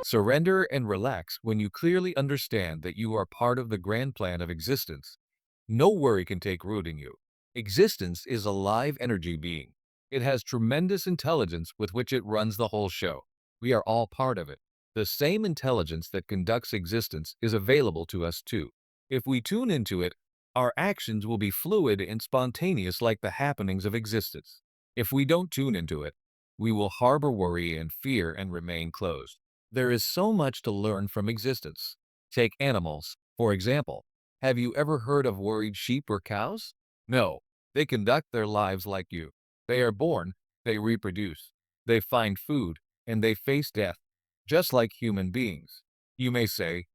Surrender and relax when you clearly understand that you are part of the grand plan of existence. No worry can take root in you. Existence is a live energy being. It has tremendous intelligence with which it runs the whole show. We are all part of it. The same intelligence that conducts existence is available to us too. If we tune into it, our actions will be fluid and spontaneous like the happenings of existence. If we don't tune into it, we will harbor worry and fear and remain closed. There is so much to learn from existence. Take animals, for example. Have you ever heard of worried sheep or cows? No, they conduct their lives like you. They are born, they reproduce, they find food, and they face death, just like human beings. You may say,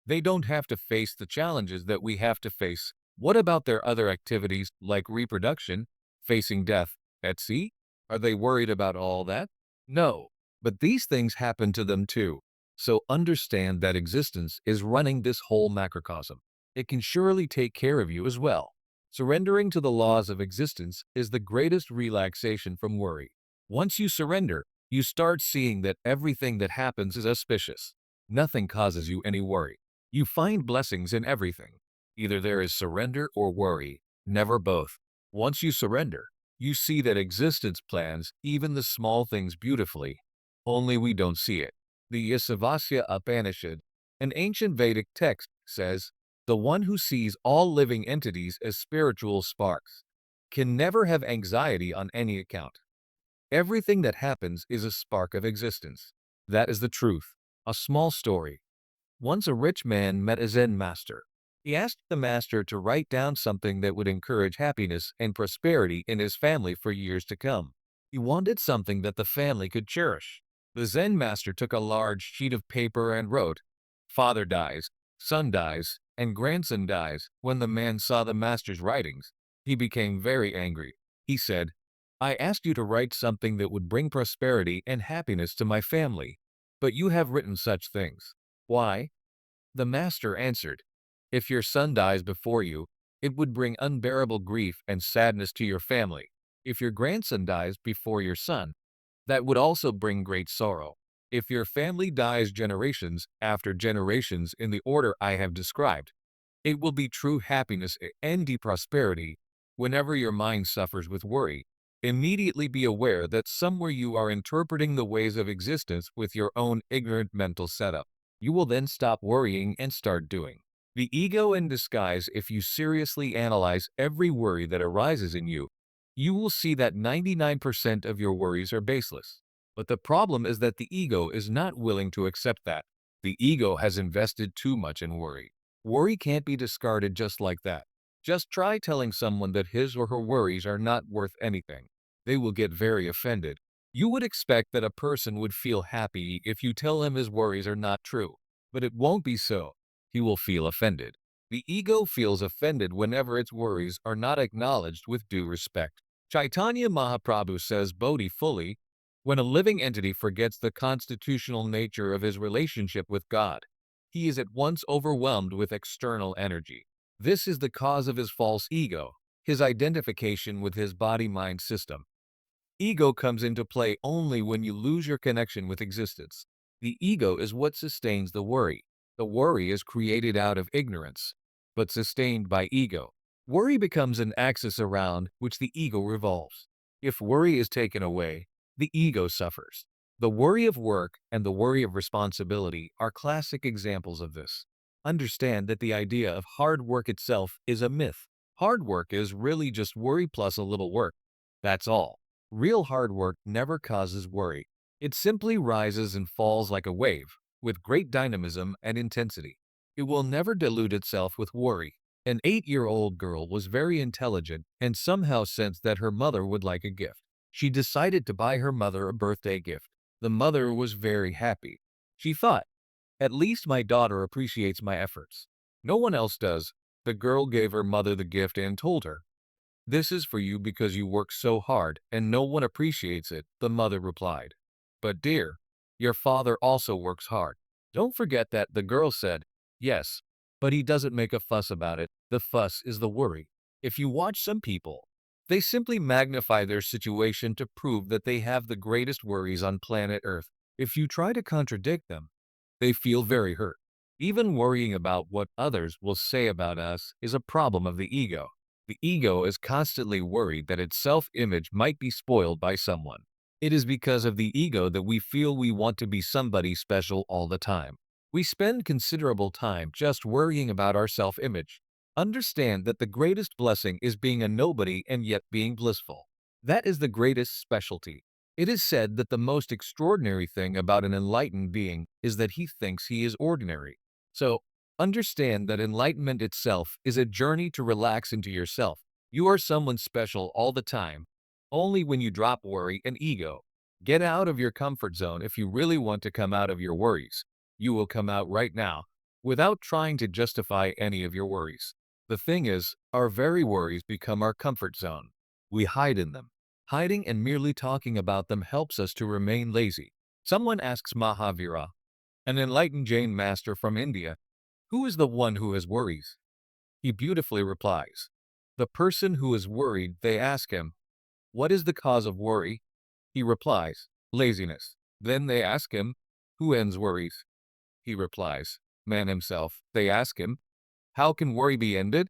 they don't have to face the challenges that we have to face. What about their other activities like reproduction, facing death, at sea? Are they worried about all that? No, but these things happen to them too. So understand that existence is running this whole macrocosm. It can surely take care of you as well. Surrendering to the laws of existence is the greatest relaxation from worry. Once you surrender, you start seeing that everything that happens is auspicious. Nothing causes you any worry. You find blessings in everything. Either there is surrender or worry, never both. Once you surrender, you see that existence plans even the small things beautifully, only we don't see it. The Isavasya Upanishad, an ancient Vedic text, says, the one who sees all living entities as spiritual sparks can never have anxiety on any account. Everything that happens is a spark of existence. That is the truth. A small story. Once a rich man met a Zen master. He asked the master to write down something that would encourage happiness and prosperity in his family for years to come. He wanted something that the family could cherish. The Zen master took a large sheet of paper and wrote, Father dies, son dies, and grandson dies. When the man saw the master's writings, he became very angry. He said, I asked you to write something that would bring prosperity and happiness to my family, but you have written such things. Why? The master answered, if your son dies before you, it would bring unbearable grief and sadness to your family. If your grandson dies before your son, that would also bring great sorrow. If your family dies generations after generations in the order I have described, it will be true happiness and deep prosperity. Whenever your mind suffers with worry, immediately be aware that somewhere you are interpreting the ways of existence with your own ignorant mental setup. You will then stop worrying and start doing. The ego in disguise. If you seriously analyze every worry that arises in you, you will see that 99% of your worries are baseless. But the problem is that the ego is not willing to accept that. The ego has invested too much in worry. Worry can't be discarded just like that. Just try telling someone that his or her worries are not worth anything. They will get very offended. You would expect that a person would feel happy if you tell him his worries are not true, but it won't be so. He will feel offended. The ego feels offended whenever its worries are not acknowledged with due respect. Chaitanya Mahaprabhu says Bodhi fully, when a living entity forgets the constitutional nature of his relationship with God, he is at once overwhelmed with external energy. This is the cause of his false ego, his identification with his body-mind system. Ego comes into play only when you lose your connection with existence. The ego is what sustains the worry. The worry is created out of ignorance, but sustained by ego. Worry becomes an axis around which the ego revolves. If worry is taken away, the ego suffers. The worry of work and the worry of responsibility are classic examples of this. Understand that the idea of hard work itself is a myth. Hard work is really just worry plus a little work. That's all. Real hard work never causes worry. It simply rises and falls like a wave, with great dynamism and intensity. It will never dilute itself with worry. An 8-year-old girl was very intelligent and somehow sensed that her mother would like a gift. She decided to buy her mother a birthday gift. The mother was very happy. She thought, at least my daughter appreciates my efforts. No one else does. The girl gave her mother the gift and told her, this is for you because you work so hard and no one appreciates it, the mother replied. But dear, your father also works hard. Don't forget that, the girl said. Yes, but he doesn't make a fuss about it. The fuss is the worry. If you watch some people, they simply magnify their situation to prove that they have the greatest worries on planet Earth. If you try to contradict them, they feel very hurt. Even worrying about what others will say about us is a problem of the ego. The ego is constantly worried that its self-image might be spoiled by someone. It is because of the ego that we feel we want to be somebody special all the time. We spend considerable time just worrying about our self-image. Understand that the greatest blessing is being a nobody and yet being blissful. That is the greatest specialty. It is said that the most extraordinary thing about an enlightened being is that he thinks he is ordinary. So, understand that enlightenment itself is a journey to relax into yourself. You are someone special all the time, only when you drop worry and ego. Get out of your comfort zone if you really want to come out of your worries. You will come out right now, without trying to justify any of your worries. The thing is, our very worries become our comfort zone. We hide in them. Hiding and merely talking about them helps us to remain lazy. Someone asks Mahavira, an enlightened Jain master from India, who is the one who has worries? He beautifully replies, the person who is worried. They ask him, what is the cause of worry? He replies, laziness. Then they ask him, who ends worries? He replies, man himself. They ask him, how can worry be ended?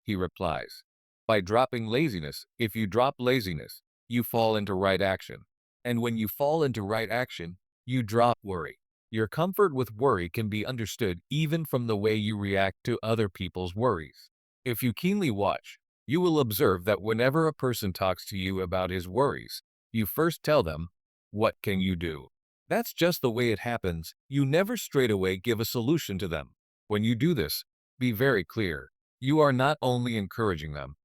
He replies, by dropping laziness. If you drop laziness, you fall into right action. And when you fall into right action, you drop worry. Your comfort with worry can be understood even from the way you react to other people's worries. If you keenly watch, you will observe that whenever a person talks to you about his worries, you first tell them, what can you do? That's just the way it happens. You never straightaway give a solution to them. When you do this, be very clear. You are not only encouraging them,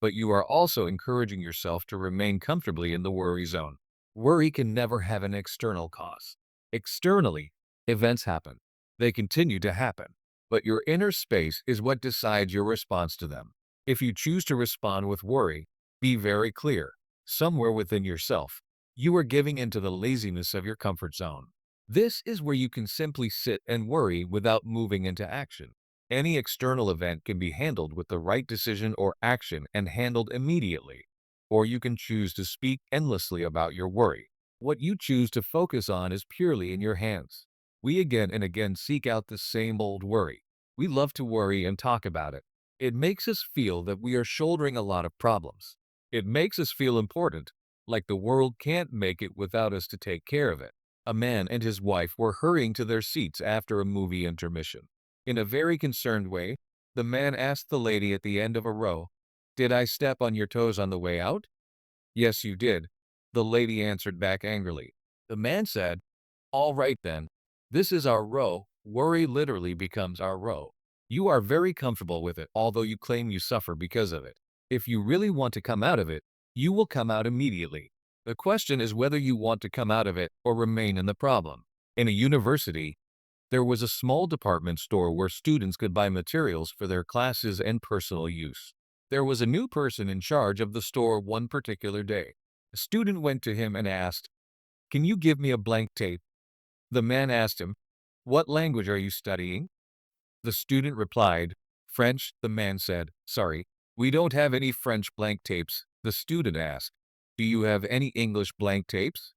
but you are also encouraging yourself to remain comfortably in the worry zone. Worry can never have an external cause. Externally, events happen. They continue to happen. But your inner space is what decides your response to them. If you choose to respond with worry, be very clear. Somewhere within yourself, you are giving into the laziness of your comfort zone. This is where you can simply sit and worry without moving into action. Any external event can be handled with the right decision or action and handled immediately. Or you can choose to speak endlessly about your worry. What you choose to focus on is purely in your hands. We again and again seek out the same old worry. We love to worry and talk about it. It makes us feel that we are shouldering a lot of problems. It makes us feel important, like the world can't make it without us to take care of it. A man and his wife were hurrying to their seats after a movie intermission. In a very concerned way, the man asked the lady at the end of a row, did I step on your toes on the way out? Yes, you did. The lady answered back angrily. The man said, all right then. This is our row. Worry literally becomes our row. You are very comfortable with it, although you claim you suffer because of it. If you really want to come out of it, you will come out immediately. The question is whether you want to come out of it or remain in the problem. In a university, there was a small department store where students could buy materials for their classes and personal use. There was a new person in charge of the store one particular day. A student went to him and asked, can you give me a blank tape? The man asked him, what language are you studying? The student replied, French. The man said, sorry, we don't have any French blank tapes. The student asked, do you have any English blank tapes?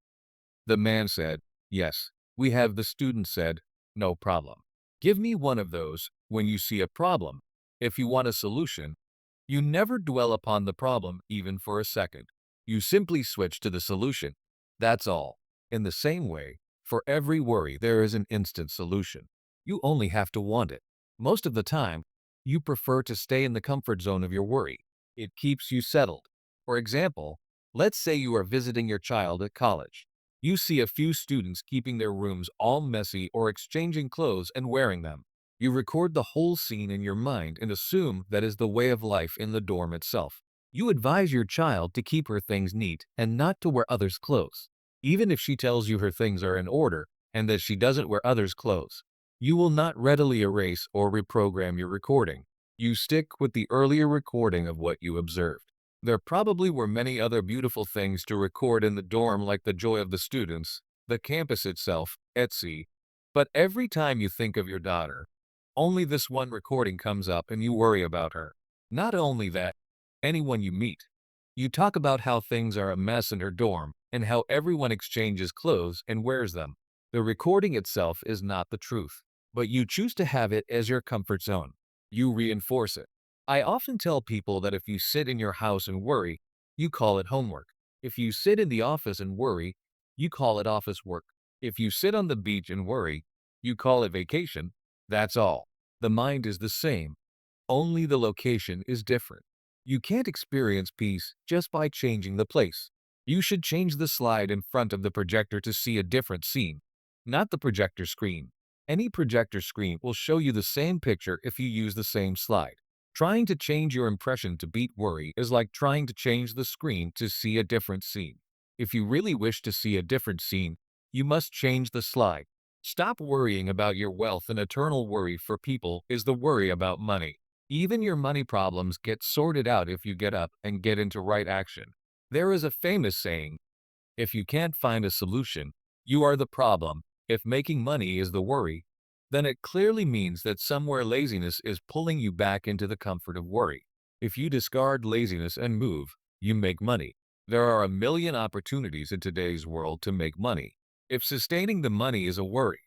The man said, yes, we have. The student said, no problem. Give me one of those. When you see a problem, if you want a solution, you never dwell upon the problem even for a second. You simply switch to the solution. That's all. In the same way, for every worry there is an instant solution. You only have to want it. Most of the time, you prefer to stay in the comfort zone of your worry. It keeps you settled. For example, let's say you are visiting your child at college. You see a few students keeping their rooms all messy or exchanging clothes and wearing them. You record the whole scene in your mind and assume that is the way of life in the dorm itself. You advise your child to keep her things neat and not to wear others' clothes. Even if she tells you her things are in order and that she doesn't wear others' clothes, you will not readily erase or reprogram your recording. You stick with the earlier recording of what you observed. There probably were many other beautiful things to record in the dorm, like the joy of the students, the campus itself, etc. But every time you think of your daughter, only this one recording comes up and you worry about her. Not only that, anyone you meet. You talk about how things are a mess in her dorm and how everyone exchanges clothes and wears them. The recording itself is not the truth, but you choose to have it as your comfort zone. You reinforce it. I often tell people that if you sit in your house and worry, you call it homework. If you sit in the office and worry, you call it office work. If you sit on the beach and worry, you call it vacation. That's all. The mind is the same, only the location is different. You can't experience peace just by changing the place. You should change the slide in front of the projector to see a different scene, not the projector screen. Any projector screen will show you the same picture if you use the same slide. Trying to change your impression to beat worry is like trying to change the screen to see a different scene. If you really wish to see a different scene, you must change the slide. Stop worrying about your wealth. An eternal worry for people is the worry about money. Even your money problems get sorted out if you get up and get into right action. There is a famous saying, if you can't find a solution, you are the problem. If making money is the worry, then it clearly means that somewhere laziness is pulling you back into the comfort of worry. If you discard laziness and move, you make money. There are a million opportunities in today's world to make money. If sustaining the money is a worry,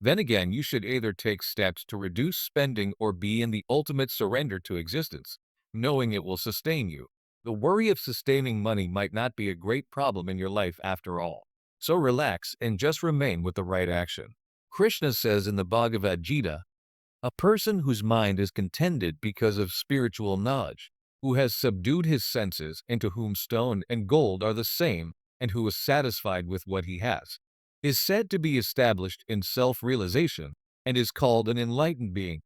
then again you should either take steps to reduce spending or be in the ultimate surrender to existence, knowing it will sustain you. The worry of sustaining money might not be a great problem in your life after all. So relax and just remain with the right action. Krishna says in the Bhagavad Gita, a person whose mind is contented because of spiritual knowledge, who has subdued his senses and to whom stone and gold are the same, and who is satisfied with what he has, is said to be established in self-realization and is called an enlightened being.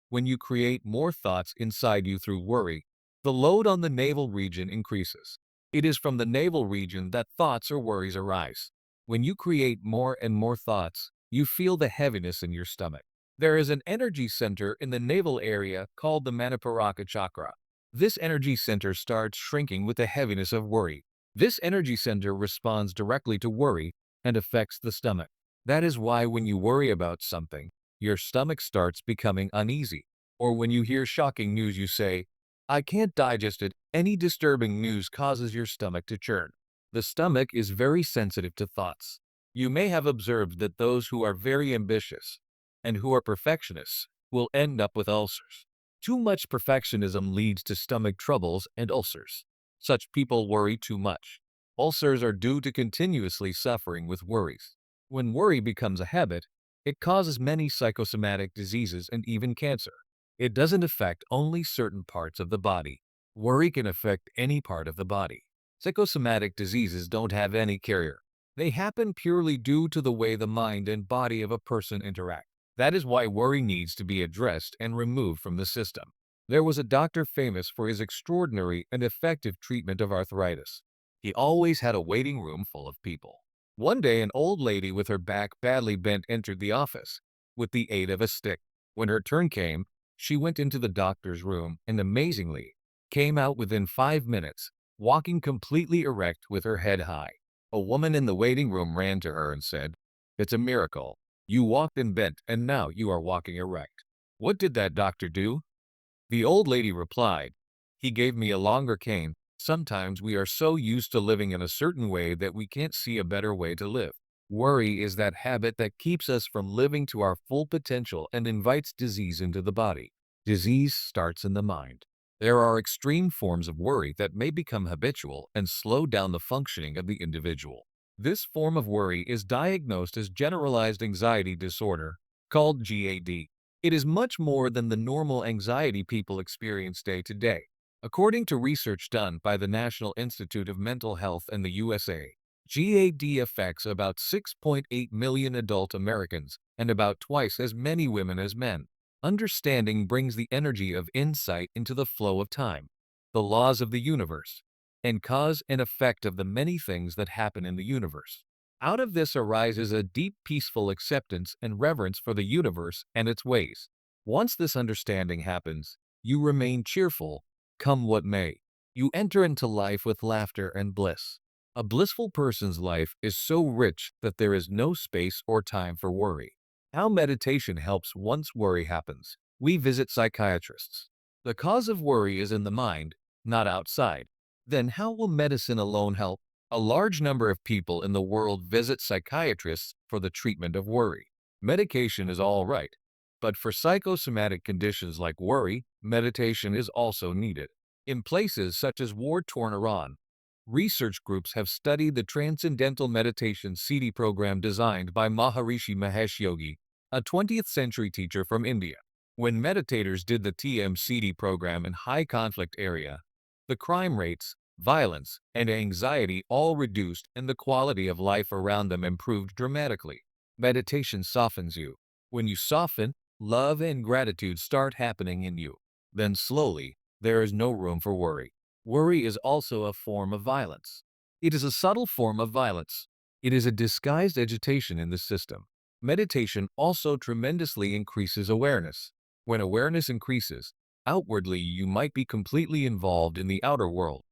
When you create more thoughts inside you through worry, the load on the navel region increases. It is from the navel region that thoughts or worries arise. When you create more and more thoughts, you feel the heaviness in your stomach. There is an energy center in the navel area called the Manaparaka chakra. This energy center starts shrinking with the heaviness of worry. This energy center responds directly to worry and affects the stomach. That is why when you worry about something, your stomach starts becoming uneasy. Or when you hear shocking news, you say, I can't digest it. Any disturbing news causes your stomach to churn. The stomach is very sensitive to thoughts. You may have observed that those who are very ambitious and who are perfectionists will end up with ulcers. Too much perfectionism leads to stomach troubles and ulcers. Such people worry too much. Ulcers are due to continuously suffering with worries. When worry becomes a habit, it causes many psychosomatic diseases and even cancer. It doesn't affect only certain parts of the body. Worry can affect any part of the body. Psychosomatic diseases don't have any carrier. They happen purely due to the way the mind and body of a person interact. That is why worry needs to be addressed and removed from the system. There was a doctor famous for his extraordinary and effective treatment of arthritis. He always had a waiting room full of people. One day, an old lady with her back badly bent entered the office with the aid of a stick. When her turn came, she went into the doctor's room and amazingly came out within 5 minutes, walking completely erect with her head high. A woman in the waiting room ran to her and said, it's a miracle. You walked and bent and now you are walking erect. What did that doctor do? The old lady replied, he gave me a longer cane. Sometimes we are so used to living in a certain way that we can't see a better way to live. Worry is that habit that keeps us from living to our full potential and invites disease into the body. Disease starts in the mind. There are extreme forms of worry that may become habitual and slow down the functioning of the individual. This form of worry is diagnosed as generalized anxiety disorder, called GAD. It is much more than the normal anxiety people experience day to day. According to research done by the National Institute of Mental Health in the USA, GAD affects about 6.8 million adult Americans and about twice as many women as men. Understanding brings the energy of insight into the flow of time, the laws of the universe, and cause and effect of the many things that happen in the universe. Out of this arises a deep peaceful acceptance and reverence for the universe and its ways. Once this understanding happens, you remain cheerful, come what may. You enter into life with laughter and bliss. A blissful person's life is so rich that there is no space or time for worry. How meditation helps once worry happens. We visit psychiatrists. The cause of worry is in the mind, not outside. Then how will medicine alone help? A large number of people in the world visit psychiatrists for the treatment of worry. Medication is all right, but for psychosomatic conditions like worry, meditation is also needed. In places such as war-torn Iran, research groups have studied the Transcendental Meditation CD program designed by Maharishi Mahesh Yogi, a 20th century teacher from India. When meditators did the TMCD program in high-conflict area, the crime rates, violence, and anxiety all reduced and the quality of life around them improved dramatically. Meditation softens you. When you soften, love and gratitude start happening in you. Then slowly, there is no room for worry. Worry is also a form of violence. It is a subtle form of violence. It is a disguised agitation in the system. Meditation also tremendously increases awareness. When awareness increases, outwardly you might be completely involved in the outer world,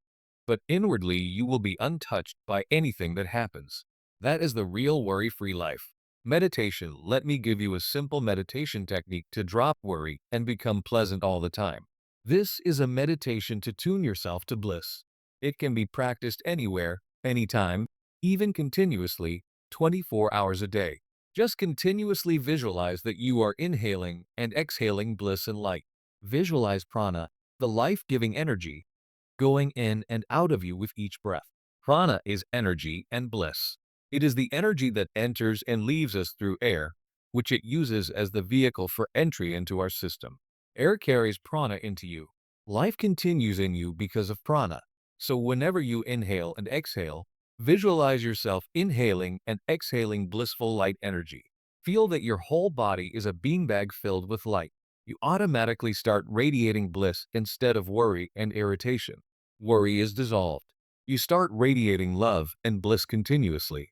but inwardly you will be untouched by anything that happens. That is the real worry-free life. Meditation. Let me give you a simple meditation technique to drop worry and become pleasant all the time. This is a meditation to tune yourself to bliss. It can be practiced anywhere, anytime, even continuously, 24 hours a day. Just continuously visualize that you are inhaling and exhaling bliss and light. Visualize prana, the life-giving energy, going in and out of you with each breath. Prana is energy and bliss. It is the energy that enters and leaves us through air, which it uses as the vehicle for entry into our system. Air carries prana into you. Life continues in you because of prana. So whenever you inhale and exhale, visualize yourself inhaling and exhaling blissful light energy. Feel that your whole body is a beanbag filled with light. You automatically start radiating bliss instead of worry and irritation. Worry is dissolved. You start radiating love and bliss continuously.